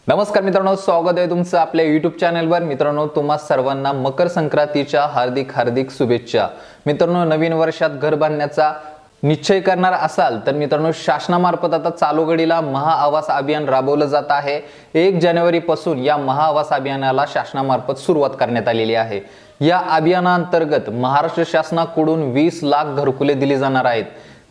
नमस्कार मित्रांनो, स्वागत आहे तुमचं आपल्या YouTube चॅनलवर। मित्रांनो, तुम्हा सर्वांना मकर संक्रांतीच्या हार्दिक शुभेच्छा। मित्रांनो, नवीन वर्षात घर बांधण्याचा निश्चय करणार असाल तर मित्रांनो, शासनामार्फत आता चालू घडीला महाआवास अभियान राबवलं जात आहे। 1 जानेवारी पासून या महाआवास अभियानाला शासनामार्फत सुरुवात करण्यात आलेली आहे। या अभियानांतर्गत महाराष्ट्र शासनाकडून 20 लाख घरकुले दिली जाणार आहेत।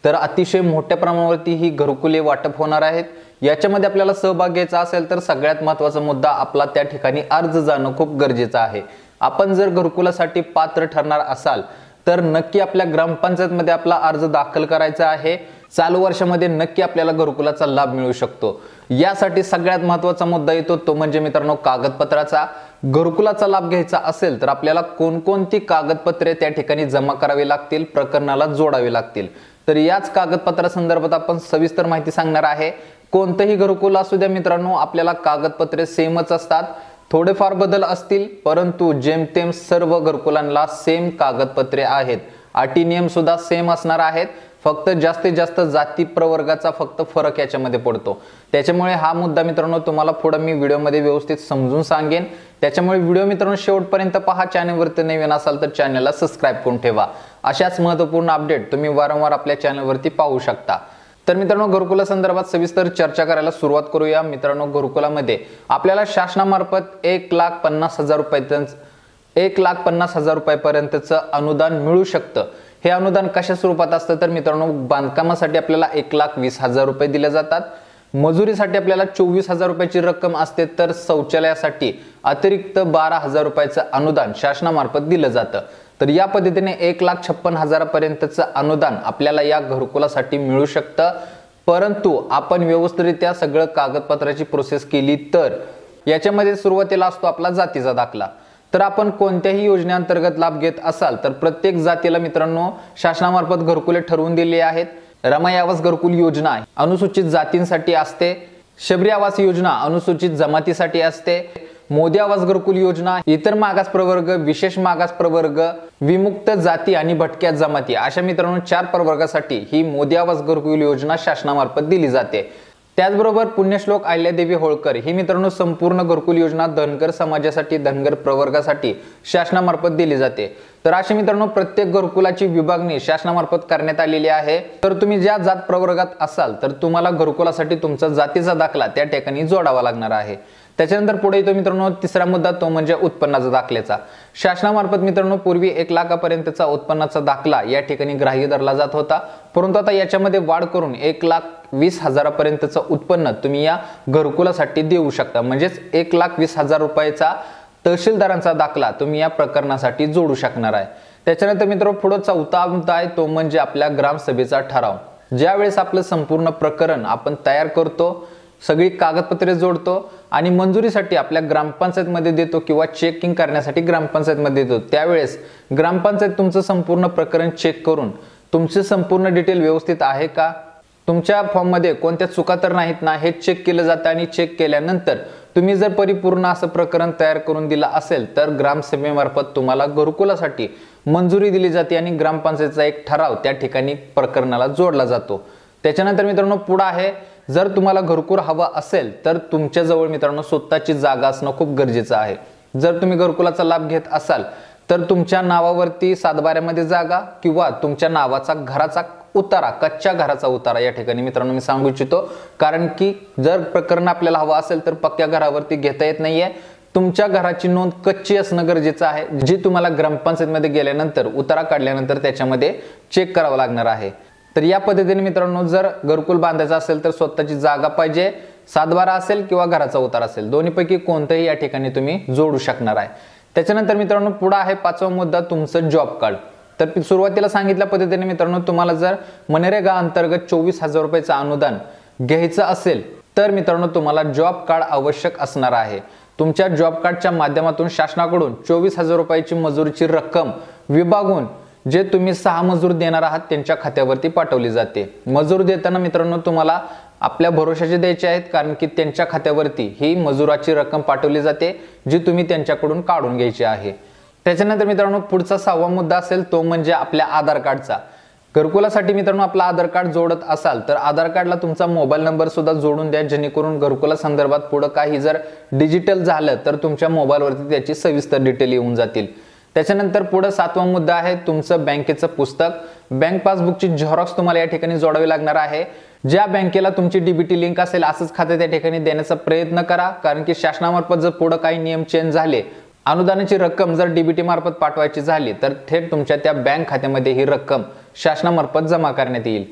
तर अतिशय मोठ्या प्रमाणावरती ही घरकुले वाटप होणार आहेत। याच्यामध्ये आपल्याला सहभाग घ्यायचा असेल तर सगळ्यात महत्त्वाचा मुद्दा आपला त्या ठिकाणी अर्ज जाणं खूप गरजेचं आहे। आपण जर घरकुलासाठी पात्र ठरणार असाल तर नक्की आपल्या ग्रामपंचायतमध्ये आपला अर्ज दाखल करायचा आहे। चालू वर्षामध्ये नक्की आपल्याला घरकुलाचा लाभ मिळू शकतो। यासाठी सगळ्यात महत्त्वाचा मुद्दा येतो तो म्हणजे मित्रांनो कागदपत्राचा। घरकुलाचा लाभ घ्यायचा असेल तर आपल्याला कोणकोणती कागदपत्रे त्या ठिकाणी जमा करावी लागतील, प्रकरणाला जोडावी लागतील। तर याच कागदपत्रासंदर्भात आपण सविस्तर माहिती सांगणार आहे। कोणतेही घरकुल असू द्या मित्रांनो, आपल्याला कागदपत्रे सेमच असतात। थोडेफार बदल असतील परंतु जेमतेम सर्व घरकुलांना सेम कागदपत्रे आहेत। अटी नियम सुद्धा सेम असणार आहेत। फक्त जास्तीत जास्त जाती प्रवर्गाचा फक्त फरक याच्यामध्ये पडतो। त्याच्यामुळे हा मुद्दा मित्रांनो तुम्हाला पुढे मी व्हिडिओमध्ये व्यवस्थित समजून सांगेन। त्याच्यामुळे व्हिडिओ मित्रांनो शेवटपर्यंत पहा। चॅनलवरती नवीन असाल तर चॅनलला सबस्क्राइब करून ठेवा। अशाच महत्त्वपूर्ण अपडेट तुम्ही वारंवार आपल्या चॅनलवरती पाहू शकता। तर मित्रांनो, घरकुला संदर्भात सविस्तर चर्चा करायला सुरुवात करूया। मित्रांनो, घरकुलामध्ये आपल्याला शासनामार्फत 1,50,000 रुपयापर्यंतचं अनुदान मिळू शकतं। हे अनुदान कशा स्वरूपात असतं तर मित्रांनो, बांधकामासाठी आपल्याला 1,20,000 रुपये दिले जातात। मजुरीसाठी आपल्याला 24,000 रुपयाची रक्कम असते। तर शौचालयासाठी अतिरिक्त 12,000 रुपयाचं अनुदान शासनामार्फत दिलं जातं। तर या पद्धतीने 1,56,000 पर्यंतचं अनुदान आपल्याला या घरकुलासाठी मिळू शकतं। परंतु आपण व्यवस्थितरित्या सगळं कागदपत्राची प्रोसेस केली तर याच्यामध्ये सुरुवातीला असतो आपला जातीचा दाखला। तर आपण कोणत्याही योजनेअंतर्गत लाभ घेत असाल तर प्रत्येक जातीला मित्रांनो शासनामार्फत घरकुले ठरवून दिले आहेत। रमाई आवास घरकुल योजना अनुसूचित जातींसाठी असते। शबरी आवास योजना अनुसूचित जमातीसाठी असते। मोदी आवास घरकुल योजना इतर मागास प्रवर्ग, विशेष मागास प्रवर्ग, विमुक्त जाती आणि भटक्या जमाती अशा मित्रांनो 4 प्रवर्गासाठी ही मोदी आवास घरकुल योजना शासनामार्फत दिली जाते। त्याचबरोबर पुण्यश्लोक अहिल्यादेवी होळकर ही मित्रांनो संपूर्ण घरकुल योजना धनगर समाजासाठी, धनगर प्रवर्गासाठी शासनामार्फत दिली जाते। तर अशी मित्रांनो प्रत्येक घरकुलाची विभागणी शासनामार्फत करण्यात आलेली आहे। तर तुम्ही ज्या जात प्रवर्गात असाल तर तुम्हाला घरकुलासाठी तुमचा जातीचा दाखला त्या ठिकाणी जोडावा लागणार आहे। त्याच्यानंतर पुढे येतो मित्रांनो तिसरा मुद्दा तो म्हणजे उत्पन्नाचा दाखल्याचा। शासनामार्फत मित्रांनो पूर्वी 1 लाखापर्यंतचा उत्पन्नाचा दाखला या ठिकाणी ग्राह्य धरला जात होता। परंतु आता याच्यामध्ये वाढ करून 1,20,000 पर्यंतचं उत्पन्न तुम्ही या घरकुलासाठी देऊ शकता। म्हणजेच 1,20,000 रुपयाचा तहसीलदारांचा दाखला तुम्ही या प्रकरणासाठी जोडू शकणार आहे। त्याच्यानंतर मित्रांनो पुढे चौथा मुद्दा आहे तो म्हणजे आपल्या ग्रामसभेचा ठराव। ज्यावेळेस आपलं संपूर्ण प्रकरण आपण तयार करतो, सगळी कागदपत्रे जोडतो आणि मंजुरीसाठी आपल्या ग्रामपंचायतमध्ये देतो किंवा चेकिंग करण्यासाठी ग्रामपंचायतमध्ये देतो, त्यावेळेस ग्रामपंचायत तुमचं संपूर्ण प्रकरण चेक करून तुमचे संपूर्ण डिटेल व्यवस्थित आहे का, तुमच्या फॉर्ममध्ये कोणत्या चुका तर नाहीत ना, हे चेक केलं जातं। आणि चेक केल्यानंतर तुम्ही जर परिपूर्ण असं प्रकरण तयार करून दिलं असेल तर ग्रामसभेमार्फत तुम्हाला घरकुलासाठी मंजुरी दिली जाते आणि ग्रामपंचायतचा एक ठराव त्या ठिकाणी प्रकरणाला जोडला जातो। त्याच्यानंतर मित्रांनो पुढे आहे, जर तुम्हाला घरकुल हवा असेल तर तुमच्या जवळ मित्रांनो स्वतःची जागा असणं खूप गरजेचं आहे। जर तुम्ही घरकुलाचा लाभ घेत असाल तर तुमच्या नावावरती सातबाऱ्यामध्ये जागा किंवा तुमच्या नावाचा घराचा उतारा, कच्च्या घराचा उतारा या ठिकाणी मित्रांनो मी सांगू इच्छितो। कारण की जर प्रकरण आपल्याला हवं असेल तर पक्क्या घरावरती घेता येत नाहीये। तुमच्या घराची नोंद कच्ची असणं गरजेचं आहे, जी तुम्हाला ग्रामपंचायतमध्ये गेल्यानंतर उतारा काढल्यानंतर त्याच्यामध्ये चेक करावं लागणार आहे। तर या पद्धतीने मित्रांनो जर घरकुल बांधायचं असेल तर स्वतःची जागा पाहिजे, सातबारा असेल किंवा घराचा उतारा असेल, दोन्हीपैकी कोणतंही या ठिकाणी तुम्ही जोडू शकणार आहे। त्याच्यानंतर मित्रांनो पुढे आहे 5वा मुद्दा तुमचं जॉब कार्ड। तर सुरुवातीला सांगितल्या पद्धतीने मित्रांनो तुम्हाला जर मनरेगा अंतर्गत 24,000 रुपयाचं अनुदान घ्यायचं असेल तर मित्रांनो तुम्हाला जॉब कार्ड आवश्यक असणार आहे। तुमच्या जॉब कार्डच्या माध्यमातून शासनाकडून 24,000 रुपयाची मजुरीची रक्कम विभागून जे तुम्ही 6 मजूर देणार आहात त्यांच्या खात्यावरती पाठवली जाते। मजूर देताना मित्रांनो तुम्हाला आपल्या भरोशाचे द्यायचे आहेत, कारण की त्यांच्या खात्यावरती ही मजुराची रक्कम पाठवली जाते जी तुम्ही त्यांच्याकडून काढून घ्यायची आहे। त्याच्यानंतर मित्रांनो पुढचा 6वा मुद्दा असेल तो म्हणजे आपल्या आधार कार्डचा। घरकुलासाठी मित्रांनो आपला आधार कार्ड जोडत असाल तर आधार कार्डला तुमचा मोबाईल नंबर सुद्धा जोडून द्या, जेणेकरून घरकुला संदर्भात पुढे काही जर डिजिटल झालं तर तुमच्या मोबाईलवरती त्याची सविस्तर डिटेल येऊन जातील। त्याच्यानंतर पुढे 7वा मुद्दा आहे तुमचं बँकेचं पुस्तक। बँक पासबुकची झेरॉक्स तुम्हाला या ठिकाणी जोडावी लागणार आहे। ज्या बँकेला तुमची डीबीटी लिंक असेल असंच खाते त्या ठिकाणी देण्याचा प्रयत्न करा, कारण की शासनामार्फत जर पुढे काही नियम चेंज झाले, अनुदानाची रक्कम जर डीबीटी मार्फत पाठवायची झाली तर थेट तुमच्या त्या बँक खात्यामध्ये ही रक्कम शासनामार्फत जमा करण्यात येईल।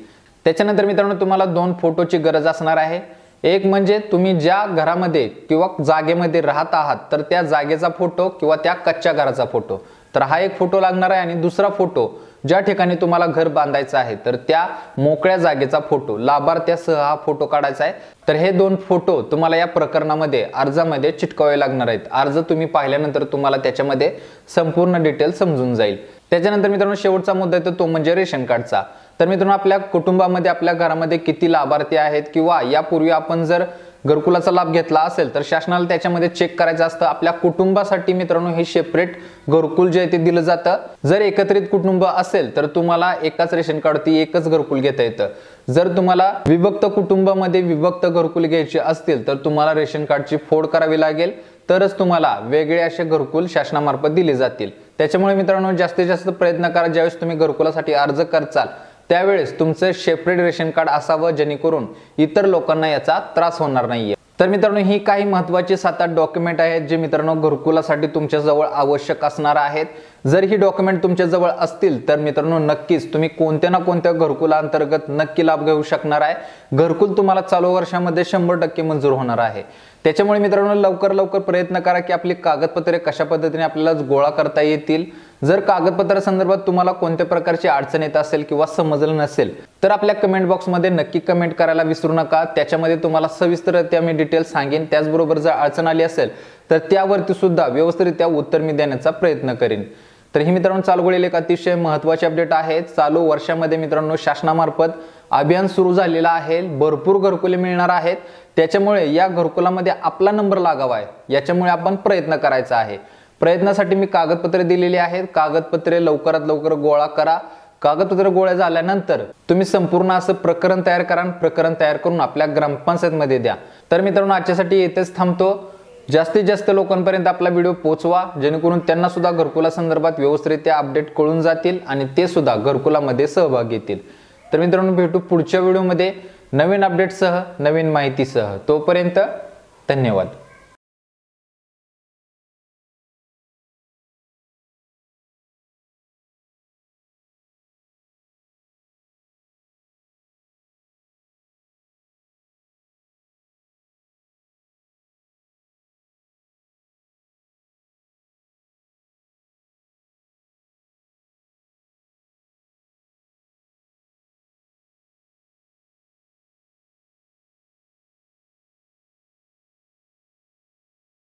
त्याच्यानंतर मित्रांनो तुम्हाला 2 फोटोची गरज असणार आहे। एक म्हणजे तुम्ही ज्या घरामध्ये किंवा जागेमध्ये राहत आहात तर त्या जागेचा फोटो किंवा त्या कच्च्या घराचा फोटो, तर हा एक फोटो लागणार आहे। आणि दुसरा फोटो ज्या ठिकाणी तुम्हाला घर बांधायचं आहे तर त्या मोकळ्या जागेचा फोटो, लाभार्थ्यासह हा फोटो काढायचा आहे। तर हे 2 फोटो तुम्हाला या प्रकरणामध्ये अर्जामध्ये चिटकावे लागणार आहेत। अर्ज तुम्ही पाहिल्यानंतर तुम्हाला त्याच्यामध्ये संपूर्ण डिटेल समजून जाईल। त्याच्यानंतर मित्रांनो शेवटचा मुद्दा येतो तो म्हणजे रेशन कार्डचा। तर मित्रांनो आपल्या कुटुंबामध्ये आपल्या घरामध्ये किती लाभार्थी आहेत किंवा यापूर्वी आपण जर घरकुलाचा लाभ घेतला असेल तर शासनाला त्याच्यामध्ये चेक करायचं असतं। आपल्या कुटुंबासाठी मित्रांनो हे सेपरेट घरकुल जे आहे ते दिलं जातं। जर एकत्रित कुटुंब असेल तर तुम्हाला एकाच रेशन कार्डवरती एकच घरकुल घेता येतं। जर तुम्हाला विभक्त कुटुंबामध्ये विभक्त घरकुल घ्यायचे असतील तर तुम्हाला रेशन कार्डची फोड करावी लागेल, तरच तुम्हाला वेगळे असे घरकुल शासनामार्फत दिले जातील। त्याच्यामुळे मित्रांनो जास्तीत जास्त प्रयत्न करा ज्यावेळेस तुम्ही घरकुलासाठी अर्ज करचाल त्यावेळेस तुमचं सेपरेट रेशन कार्ड असावं, जेणेकरून इतर लोकांना याचा त्रास होणार नाहीये। तर मित्रांनो ही काही महत्त्वाची 7-8 डॉक्युमेंट आहेत जे मित्रांनो घरकुलासाठी तुमच्या जवळ आवश्यक असणार आहेत। जर ही डॉक्युमेंट तुमच्या जवळ असतील तर मित्रांनो नक्कीच तुम्ही कोणत्या ना कोणत्या घरकुलांतर्गत नक्की लाभ घेऊ शकणार आहे। घरकुल तुम्हाला चालू वर्षामध्ये 100% मंजूर होणार आहे। त्याच्यामुळे मित्रांनो लवकर प्रयत्न करा की आपली कागदपत्रे कशा पद्धतीने आपल्याला गोळा करता येतील। जर कागदपत्रा संदर्भात तुम्हाला कोणत्या प्रकारची अडचण येत असेल किंवा समजलं नसेल तर आपल्या कमेंट बॉक्समध्ये नक्की कमेंट करायला विसरू नका। त्याच्यामध्ये तुम्हाला सविस्तररित्या मी डिटेल सांगेन। त्याचबरोबर जर अडचण आली असेल तर त्यावरती सुद्धा व्यवस्थितरित्या उत्तर मी देण्याचा प्रयत्न करेन। तर ही मित्रांनो चालू एक अतिशय महत्त्वाचे अपडेट आहे। चालू वर्षामध्ये मित्रांनो शासनामार्फत अभियान सुरू झालेलं आहे, भरपूर घरकुले मिळणार आहेत। त्याच्यामुळे या घरकुलामध्ये आपला नंबर लागावा आहे याच्यामुळे आपण प्रयत्न करायचा आहे। प्रयत्नासाठी मी कागदपत्रे दिलेली आहेत, कागदपत्रे लवकरात लवकर गोळा करा। कागदपत्र गोळा झाल्यानंतर तुम्ही संपूर्ण असं प्रकरण तयार करा, प्रकरण तयार करून आपल्या ग्रामपंचायतमध्ये द्या। तर मित्रांनो आजच्यासाठी येथेच थांबतो। जास्तीत जास्त लोकांपर्यंत आपला व्हिडिओ पोहोचवा, जेणेकरून त्यांना सुद्धा घरकुला संदर्भात व्यवस्थितरित्या अपडेट कळून जातील आणि ते सुद्धा घरकुलामध्ये सहभाग घेतील। तर मित्रांनो भेटू पुढच्या व्हिडिओमध्ये नवीन अपडेटसह, नवीन माहितीसह। तोपर्यंत धन्यवाद।